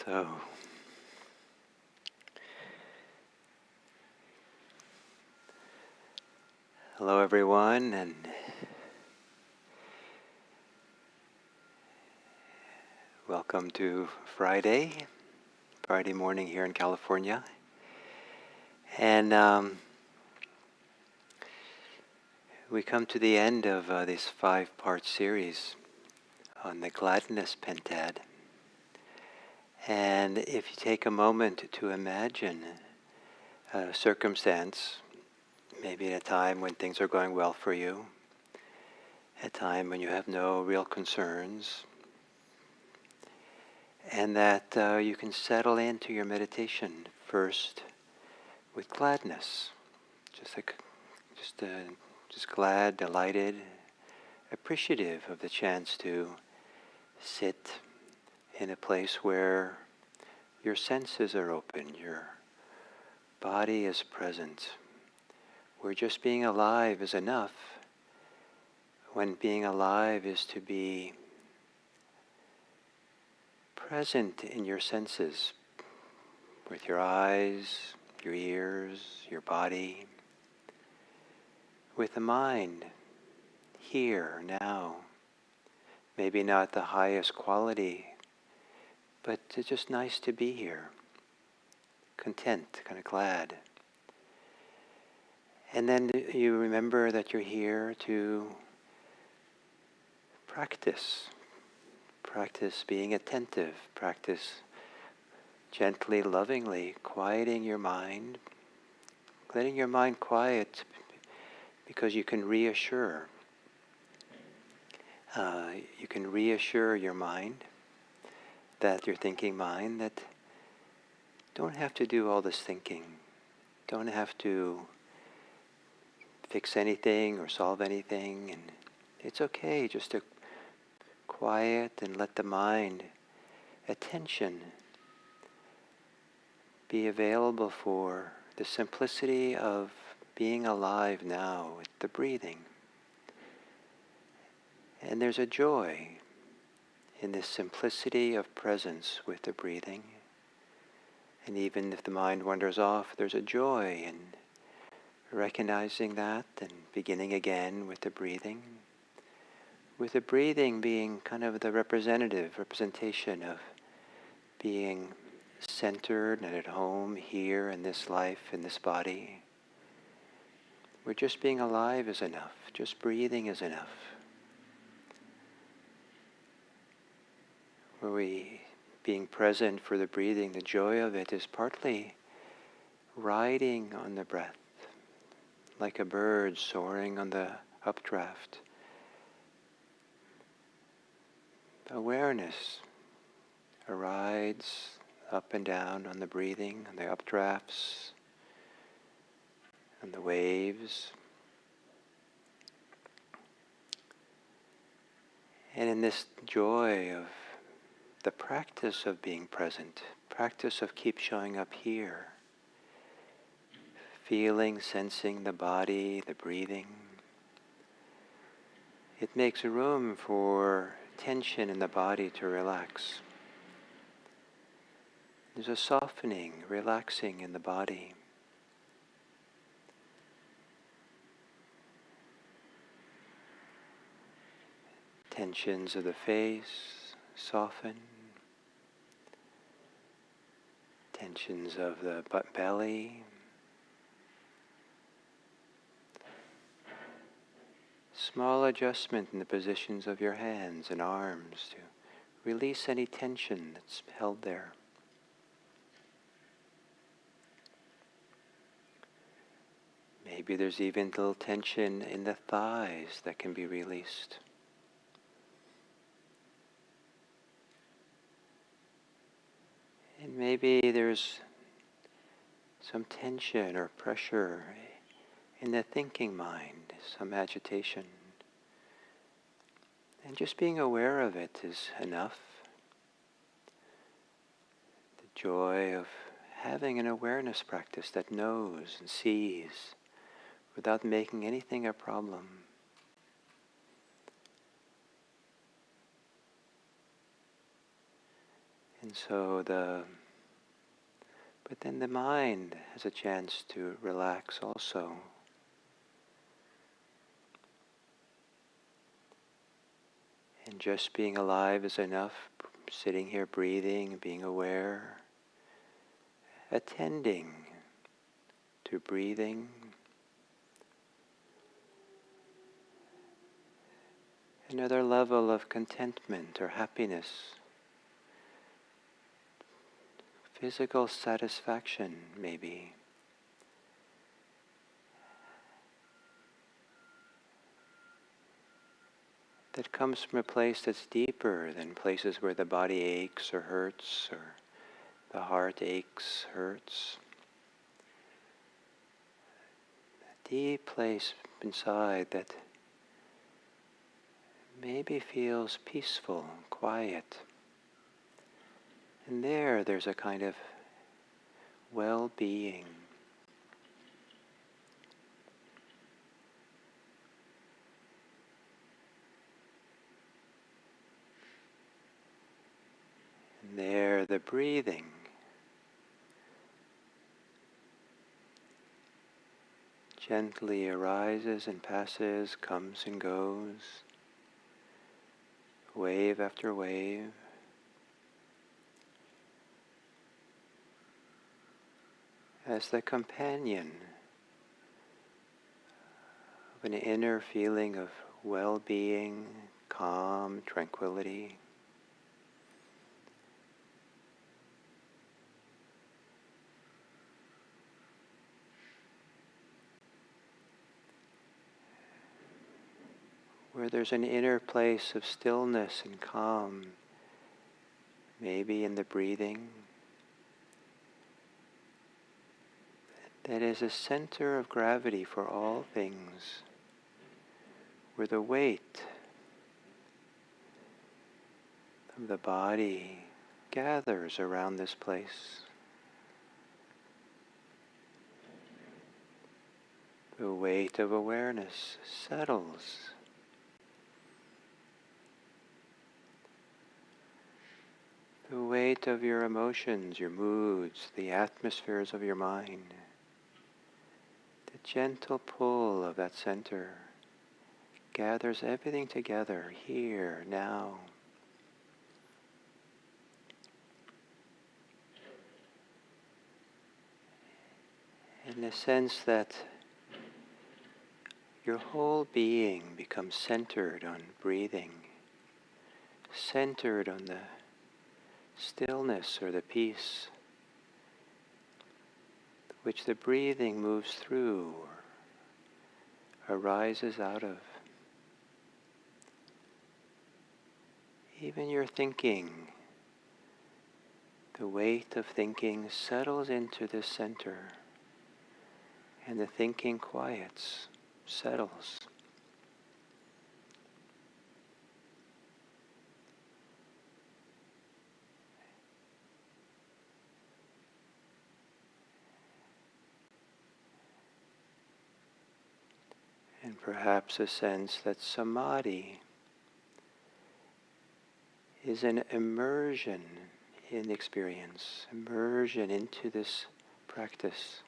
So, hello everyone, and welcome to Friday morning here in California. And we come to the end of this 5-part series on the Gladness Pentad. And if you take a moment to imagine a circumstance, maybe at a time when things are going well for you, a time when you have no real concerns, and that you can settle into your meditation first with gladness, just glad, delighted, appreciative of the chance to sit in a place where your senses are open, your body is present, where just being alive is enough, when being alive is to be present in your senses, with your eyes, your ears, your body, with the mind, here, now. Maybe not the highest quality, but it's just nice to be here, content, kind of glad. And then you remember that you're here to practice being attentive, practice gently, lovingly, quieting your mind, letting your mind quiet because you can reassure. You can reassure your mind, that your thinking mind, that don't have to do all this thinking, don't have to fix anything or solve anything, and it's okay just to quiet and let the mind, attention, be available for the simplicity of being alive now with the breathing. And there's a joy in this simplicity of presence with the breathing. And even if the mind wanders off, there's a joy in recognizing that and beginning again with the breathing. With the breathing being kind of the representation of being centered and at home here in this life, in this body. Where just being alive is enough, just breathing is enough. Where we, being present for the breathing, the joy of it is partly riding on the breath, like a bird soaring on the updraft. Awareness rides up and down on the breathing, on the updrafts, on the waves. And in this joy of the practice of being present, practice of keep showing up here, feeling, sensing the body, the breathing, it makes room for tension in the body to relax. There's a softening, relaxing in the body. Tensions of the face soften. Tensions of the belly. Small adjustment in the positions of your hands and arms to release any tension that's held there. Maybe there's even a little tension in the thighs that can be released. And maybe there's some tension or pressure in the thinking mind, some agitation. And just being aware of it is enough. The joy of having an awareness practice that knows and sees without making anything a problem. And so but then the mind has a chance to relax also. And just being alive is enough, sitting here breathing, being aware, attending to breathing. Another level of contentment or happiness, physical satisfaction maybe. That comes from a place that's deeper than places where the body aches or hurts or the heart aches, hurts. A deep place inside that maybe feels peaceful, quiet. And there's a kind of well-being. And there, the breathing. Gently arises and passes, comes and goes, wave after wave. As the companion of an inner feeling of well-being, calm, tranquility. Where there's an inner place of stillness and calm, maybe in the breathing, that is a center of gravity for all things, where the weight of the body gathers around this place. The weight of awareness settles. The weight of your emotions, your moods, the atmospheres of your mind. The gentle pull of that center gathers everything together here, now. In the sense that your whole being becomes centered on breathing, centered on the stillness or the peace which the breathing moves through or arises out of. Even your thinking, the weight of thinking settles into this center, and the thinking quiets, settles. And perhaps a sense that Samadhi is an immersion in experience, immersion into this practice,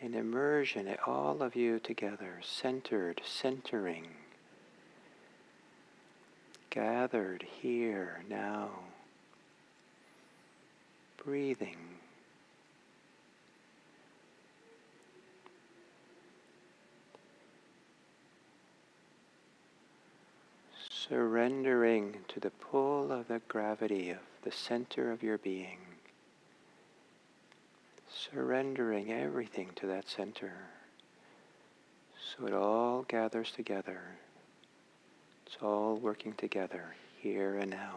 an immersion, all of you together, centered, centering, gathered here, now, breathing. Surrendering to the pull of the gravity of the center of your being. Surrendering everything to that center. So it all gathers together. It's all working together, here and now.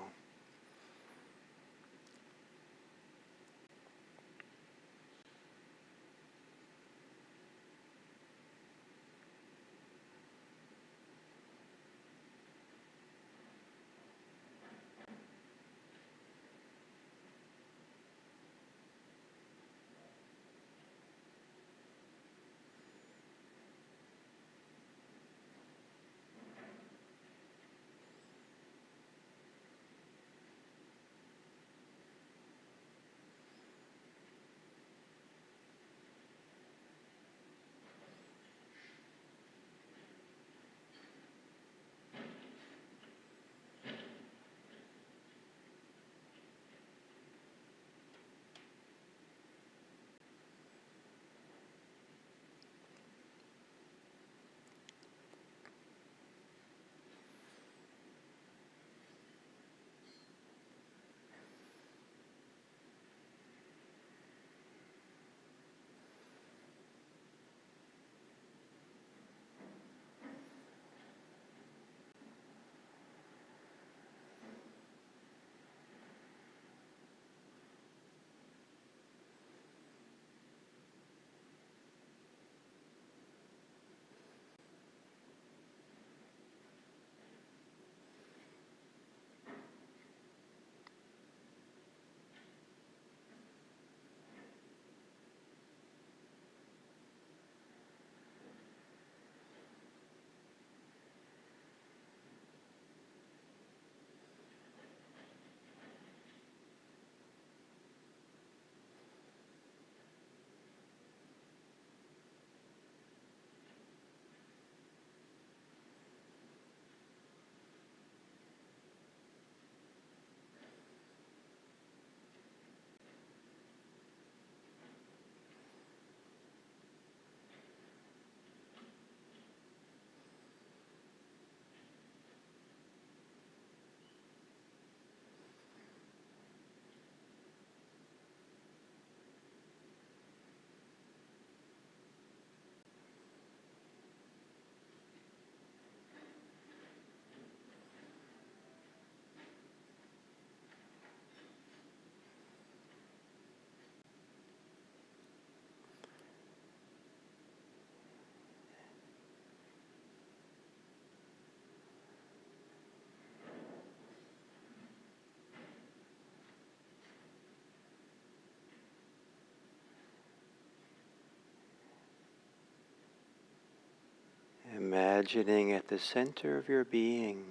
imagining at the center of your being,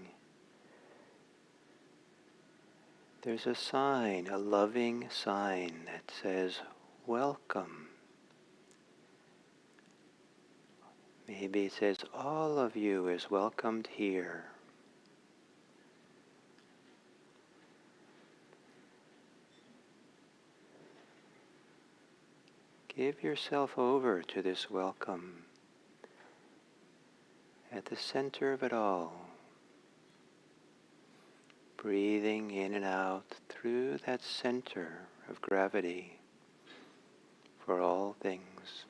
there's a sign, a loving sign that says, welcome. Maybe it says, all of you is welcomed here. Give yourself over to this welcome at the center of it all. Breathing in and out through that center of gravity for all things.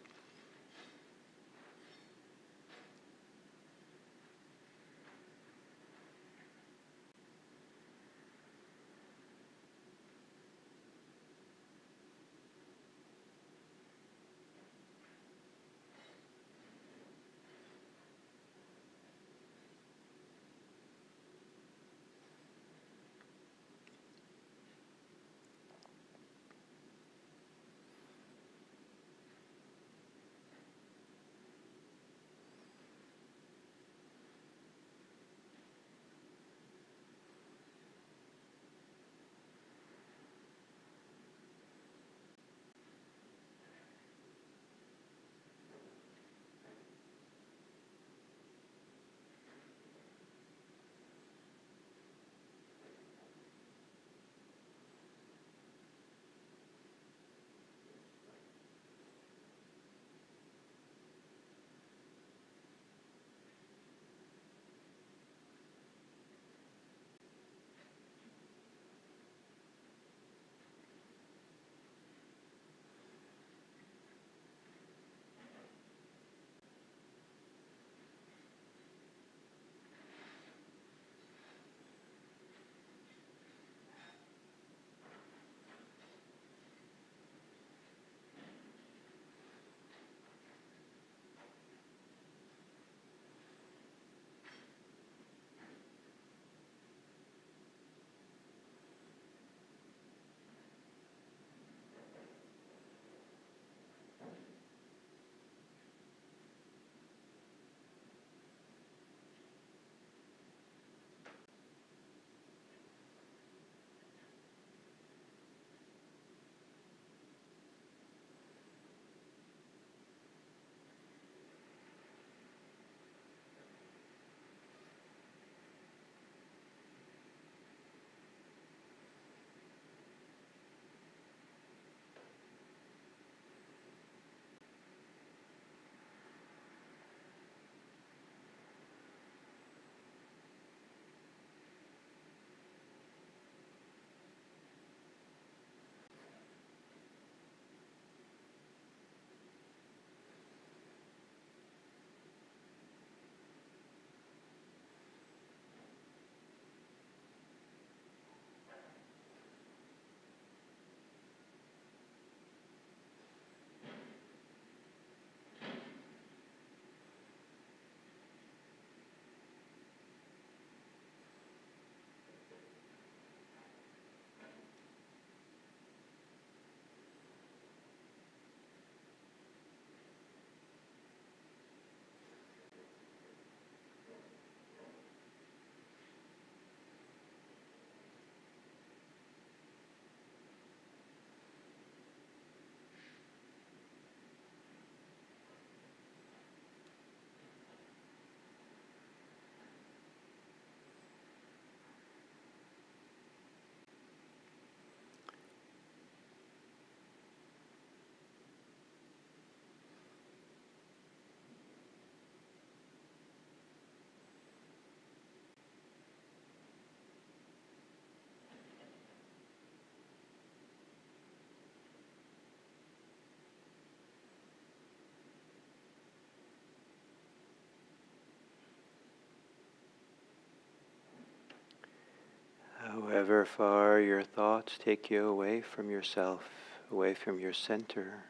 However far your thoughts take you away from yourself, away from your center,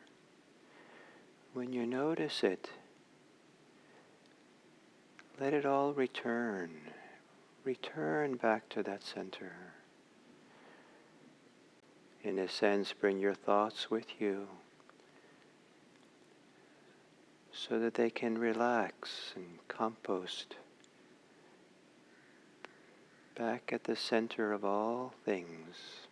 when you notice it, let it all return. Return back to that center. In a sense, bring your thoughts with you, so that they can relax and compost back at the center of all things.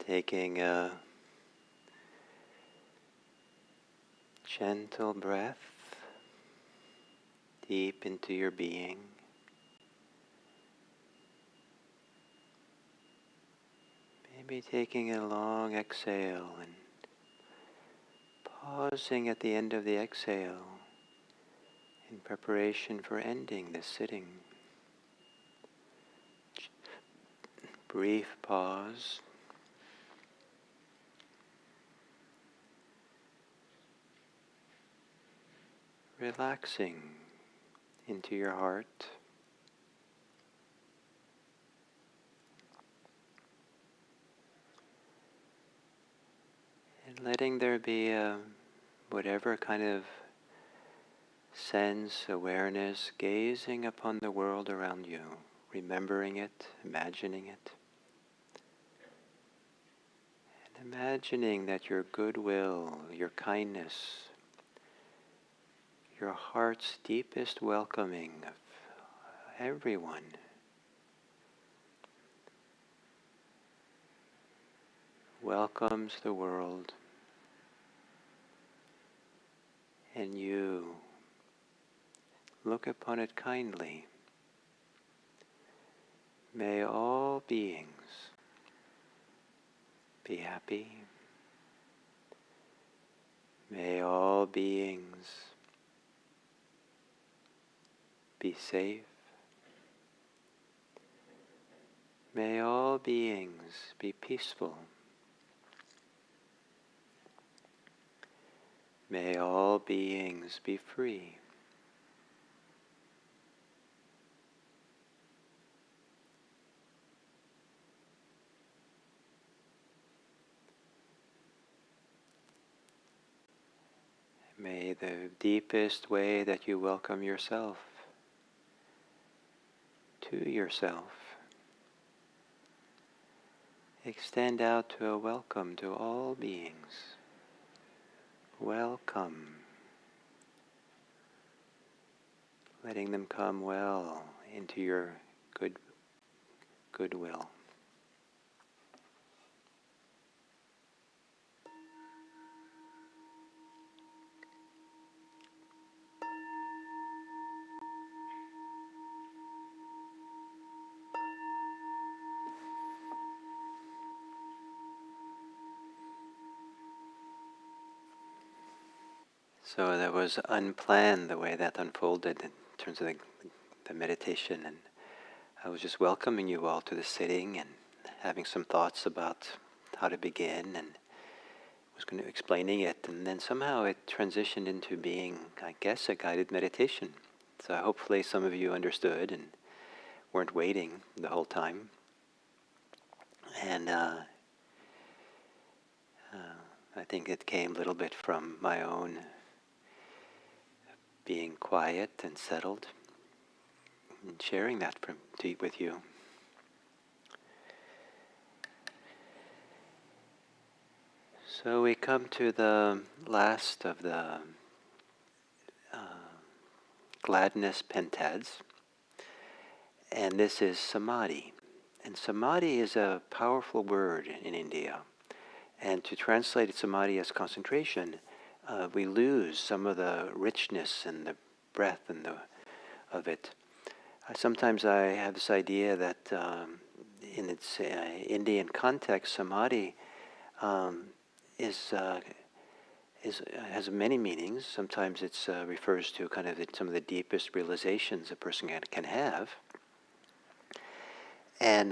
taking a gentle breath deep into your being. Maybe taking a long exhale and pausing at the end of the exhale in preparation for ending this sitting. Brief pause. Relaxing into your heart. And letting there be whatever kind of sense, awareness, gazing upon the world around you, remembering it, imagining it. And imagining that your goodwill, your kindness, your heart's deepest welcoming of everyone welcomes the world, and you look upon it kindly. May all beings be happy. May all beings be safe. May all beings be peaceful. May all beings be free. May the deepest way that you welcome yourself to yourself extend out to a welcome to all beings. Welcome. Letting them come well into your goodwill. So that was unplanned the way that unfolded in terms of the meditation, and I was just welcoming you all to the sitting and having some thoughts about how to begin, and was going to explaining it, and then somehow it transitioned into being, I guess, a guided meditation. So hopefully some of you understood and weren't waiting the whole time. And I think it came a little bit from my own being quiet and settled and sharing that with you. So we come to the last of the Gladness Pentads, and this is Samadhi. And Samadhi is a powerful word in India, and to translate Samadhi as concentration, we lose some of the richness and the breadth and of it. Sometimes I have this idea that in its Indian context, Samadhi has many meanings. Sometimes it refers to kind of some of the deepest realizations a person can have. And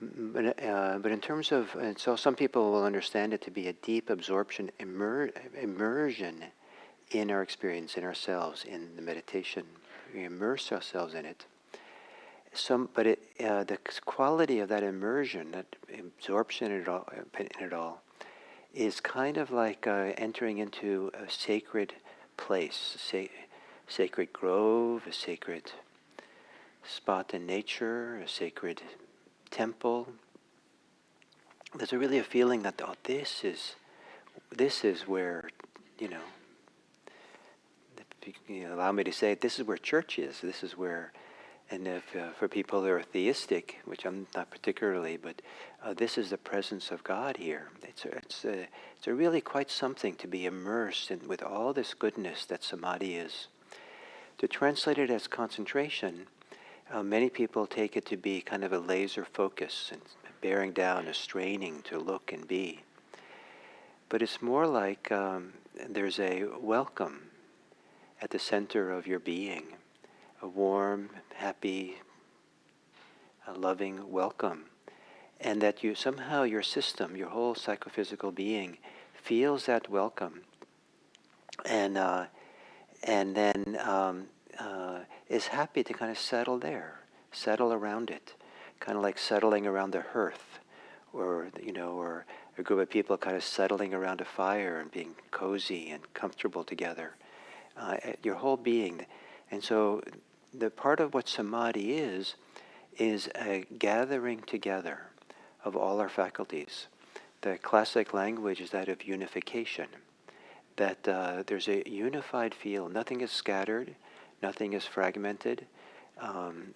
but in terms of, and so some people will understand it to be a deep absorption, immersion in our experience, in ourselves, in the meditation. We immerse ourselves in it. But the quality of that immersion, that absorption in it all, is kind of like entering into a sacred place, sacred grove, a sacred spot in nature, a sacred temple. There's really a feeling that this is where, if you allow me to say it, this is where church is. This is where, And if for people who are theistic, which I'm not particularly, but this is the presence of God here. It's a really quite something to be immersed in with all this goodness that Samadhi is. To translate it as concentration, many people take it to be kind of a laser focus and bearing down, a straining to look and be. But it's more like there's a welcome at the center of your being, a warm, happy, loving welcome. And that you somehow your system, your whole psychophysical being feels that welcome. And then is happy to kind of settle there, settle around it, kind of like settling around the hearth, or or a group of people kind of settling around a fire and being cozy and comfortable together, your whole being. And so the part of what Samadhi is a gathering together of all our faculties. The classic language is that of unification, that there's a unified feel. Nothing is scattered, nothing is fragmented.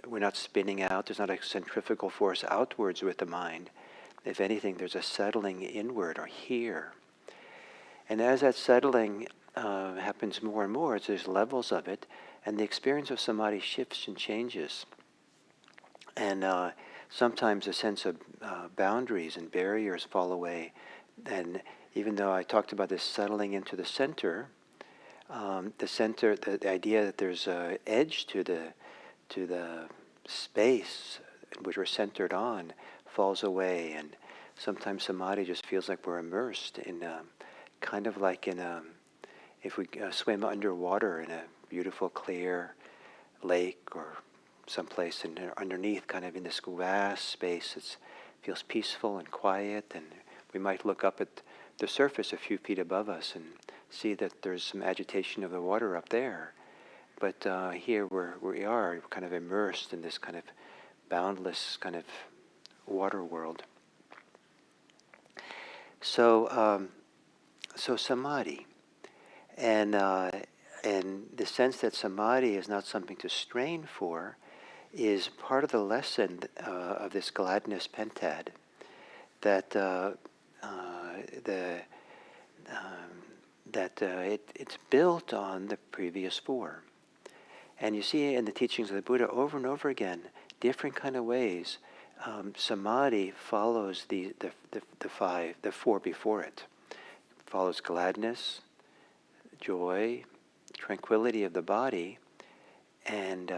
We're not spinning out. There's not a centrifugal force outwards with the mind. If anything, there's a settling inward or here. And as that settling happens more and more, there's levels of it, and the experience of Samadhi shifts and changes. And sometimes a sense of boundaries and barriers fall away. And even though I talked about this settling into the center, the idea that there's an edge to the space which we're centered on falls away. And sometimes Samadhi just feels like we're immersed in kind of like in if we swim underwater in a beautiful clear lake or someplace underneath, kind of in this vast space. It feels peaceful and quiet, and we might look up at the surface a few feet above us and see that there's some agitation of the water up there. But here where we are, we're kind of immersed in this kind of boundless kind of water world. So Samadhi, and the sense that Samadhi is not something to strain for, is part of the lesson of this Gladness Pentad, that it's built on the previous four. And you see in the teachings of the Buddha over and over again, different kind of ways, Samadhi follows the four before it. Follows gladness, joy, tranquility of the body, and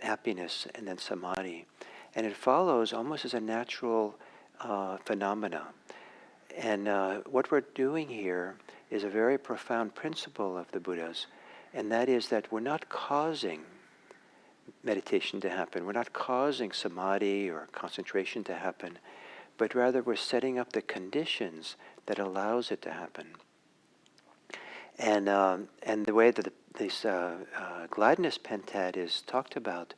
happiness, and then Samadhi. And it follows almost as a natural phenomena. And what we're doing here is a very profound principle of the Buddha's, and that is that we're not causing meditation to happen. We're not causing Samadhi or concentration to happen, but rather we're setting up the conditions that allows it to happen. And the way that this Gladness Pentad is talked about,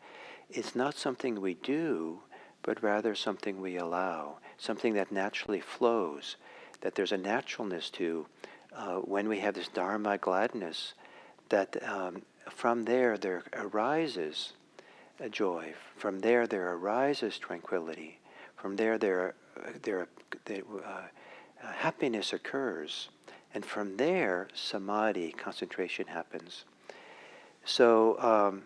it's not something we do, but rather something we allow, something that naturally flows, that there's a naturalness to when we have this Dharma gladness, that from there arises a joy, from there arises tranquility, from there happiness occurs, and from there Samadhi, concentration, happens. So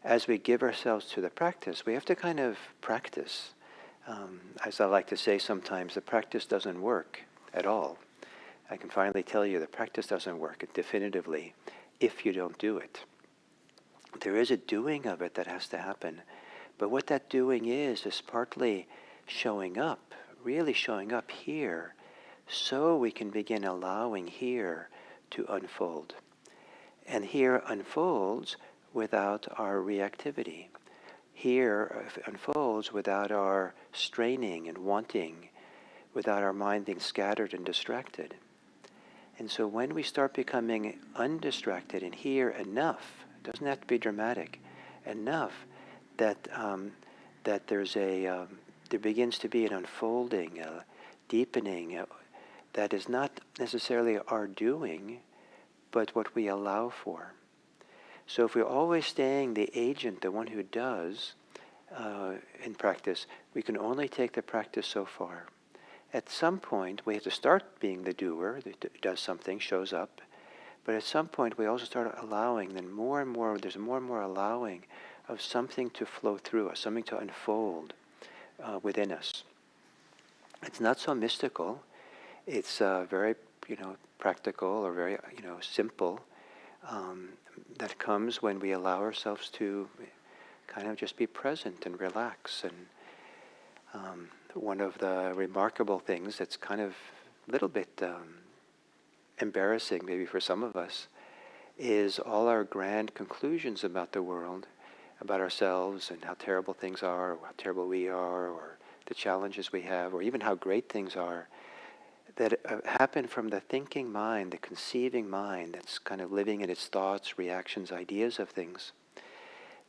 as we give ourselves to the practice, we have to kind of practice. As I like to say sometimes, the practice doesn't work at all. I can finally tell you the practice doesn't work definitively if you don't do it. There is a doing of it that has to happen. But what that doing is partly showing up, really showing up here, so we can begin allowing here to unfold. And here unfolds without our reactivity. Here unfolds without our straining and wanting, without our mind being scattered and distracted. And so when we start becoming undistracted and here enough, it doesn't have to be dramatic, enough that there begins to be an unfolding, a deepening, that is not necessarily our doing, but what we allow for. So if we're always staying the agent, the one who does, in practice, we can only take the practice so far. At some point, we have to start being the doer that does something, shows up. But at some point, we also start allowing, then more and more, there's more and more allowing of something to flow through us, something to unfold within us. It's not so mystical. It's very, practical or very, simple. That comes when we allow ourselves to kind of just be present and relax. And one of the remarkable things that's kind of a little bit embarrassing maybe for some of us is all our grand conclusions about the world, about ourselves and how terrible things are, or how terrible we are, or the challenges we have, or even how great things are, that happen from the thinking mind, the conceiving mind that's kind of living in its thoughts, reactions, ideas of things,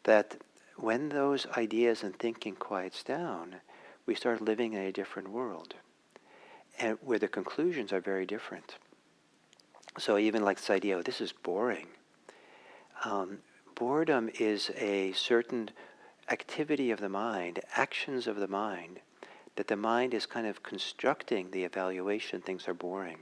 that when those ideas and thinking quiets down, we start living in a different world, and where the conclusions are very different. So even like this idea, oh, this is boring. Boredom is a certain activity of the mind, actions of the mind, that the mind is kind of constructing the evaluation, things are boring.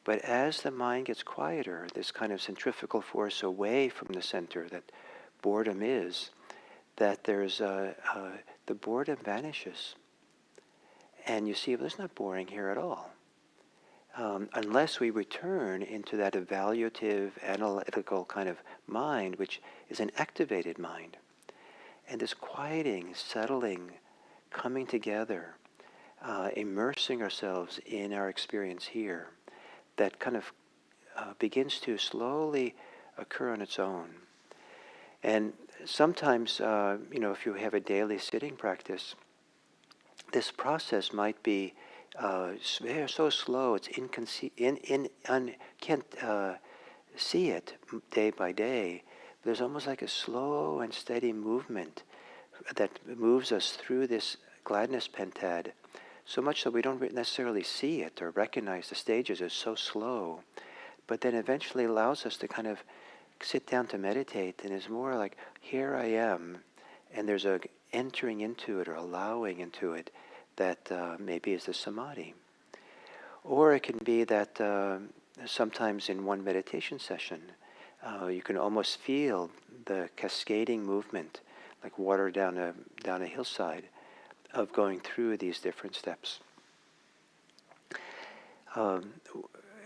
But as the mind gets quieter, this kind of centrifugal force away from the center that boredom is, that there's the boredom vanishes. And you see, well, it's not boring here at all. Unless we return into that evaluative, analytical kind of mind, which is an activated mind. And this quieting, settling, coming together, immersing ourselves in our experience here, that kind of begins to slowly occur on its own. And sometimes, if you have a daily sitting practice, this process might be so slow, it's can't see it day by day. There's almost like a slow and steady movement that moves us through this Gladness Pentad, so much that we don't necessarily see it or recognize the stages. It's so slow, but then eventually allows us to kind of sit down to meditate, and it's more like, here I am, and there's a entering into it or allowing into it that maybe is the Samadhi. Or it can be that sometimes in one meditation session, you can almost feel the cascading movement, like water down a hillside, of going through these different steps.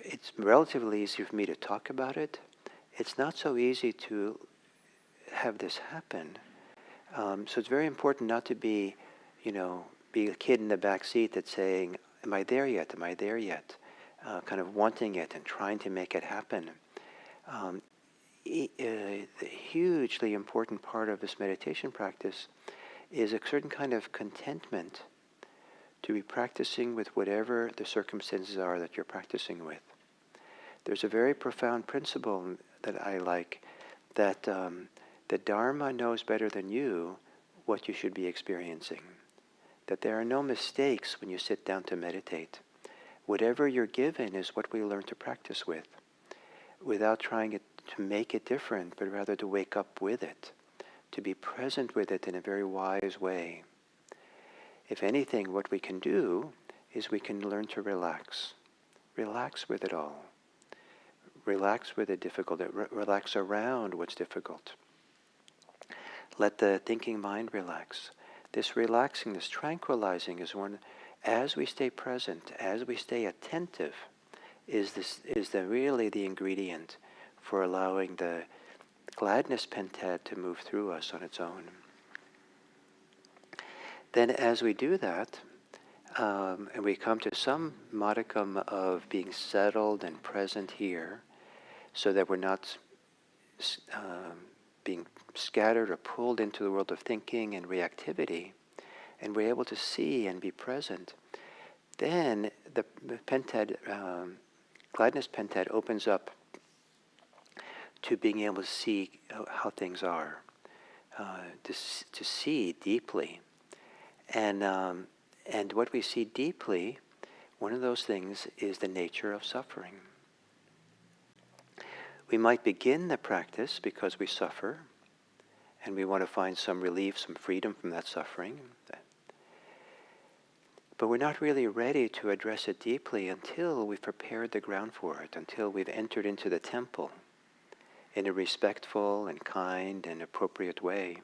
It's relatively easy for me to talk about it. It's not so easy to have this happen. So it's very important not to be a kid in the back seat that's saying, am I there yet? Am I there yet? Kind of wanting it and trying to make it happen. The hugely important part of this meditation practice is a certain kind of contentment to be practicing with whatever the circumstances are that you're practicing with. There's a very profound principle that I like, that the Dharma knows better than you what you should be experiencing. That there are no mistakes when you sit down to meditate. Whatever you're given is what we learn to practice with, without trying to make it different, but rather to wake up with it, to be present with it in a very wise way. If anything, what we can do is we can learn to relax. Relax with it all. Relax with the difficult. Relax around what's difficult. Let the thinking mind relax. This relaxing, this tranquilizing is one, as we stay present, as we stay attentive, is really the ingredient for allowing the Gladness Pentad to move through us on its own. Then as we do that, and we come to some modicum of being settled and present here, so that we're not being scattered or pulled into the world of thinking and reactivity, and we're able to see and be present, then the Pentad, Gladness Pentad opens up to being able to see how things are, to see deeply. And what we see deeply, one of those things is the nature of suffering. we might begin the practice because we suffer, and we want to find some relief, some freedom from that suffering. But we're not really ready to address it deeply until we've prepared the ground for it, until we've entered into the temple in a respectful and kind and appropriate way.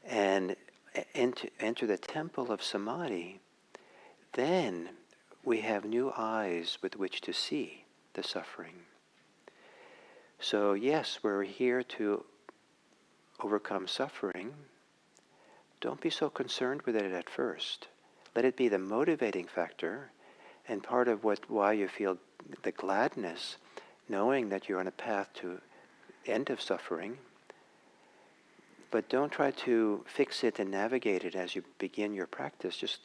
And enter the temple of Samadhi, then we have new eyes with which to see the suffering. So yes, we're here to overcome suffering. Don't be so concerned with it at first. Let it be the motivating factor and part of why you feel the gladness, knowing that you're on a path to end of suffering. But don't try to fix it and navigate it as you begin your practice. Just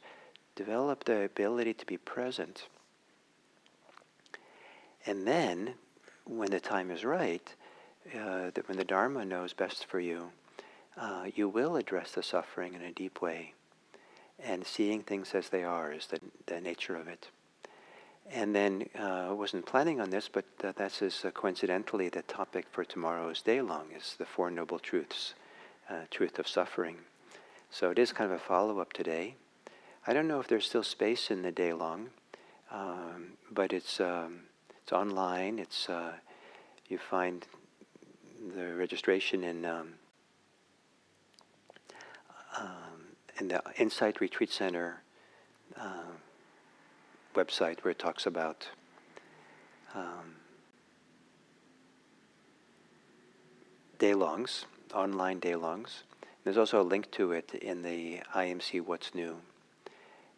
develop the ability to be present. And then, when the time is right, when the Dharma knows best for you, you will address the suffering in a deep way. And seeing things as they are is the nature of it. And then, I wasn't planning on this, but that's coincidentally the topic for tomorrow's day long, is the Four Noble Truths, truth of suffering. So it is kind of a follow-up today. I don't know if there's still space in the day long, but it's online. It's you find the registration in the Insight Retreat Center website, where it talks about day-longs, online day-longs. There's also a link to it in the IMC What's New.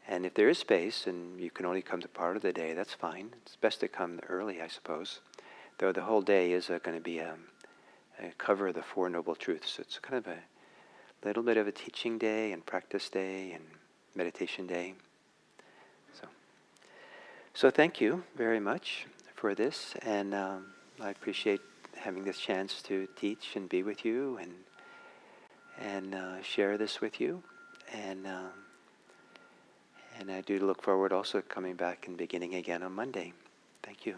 And if there is space and you can only come to part of the day, that's fine. It's best to come early, I suppose. Though the whole day is going to be a cover of the Four Noble Truths. It's kind of a little bit of a teaching day and practice day and meditation day. So thank you very much for this, and I appreciate having this chance to teach and be with you and share this with you, and I do look forward also to coming back and beginning again on Monday. Thank you.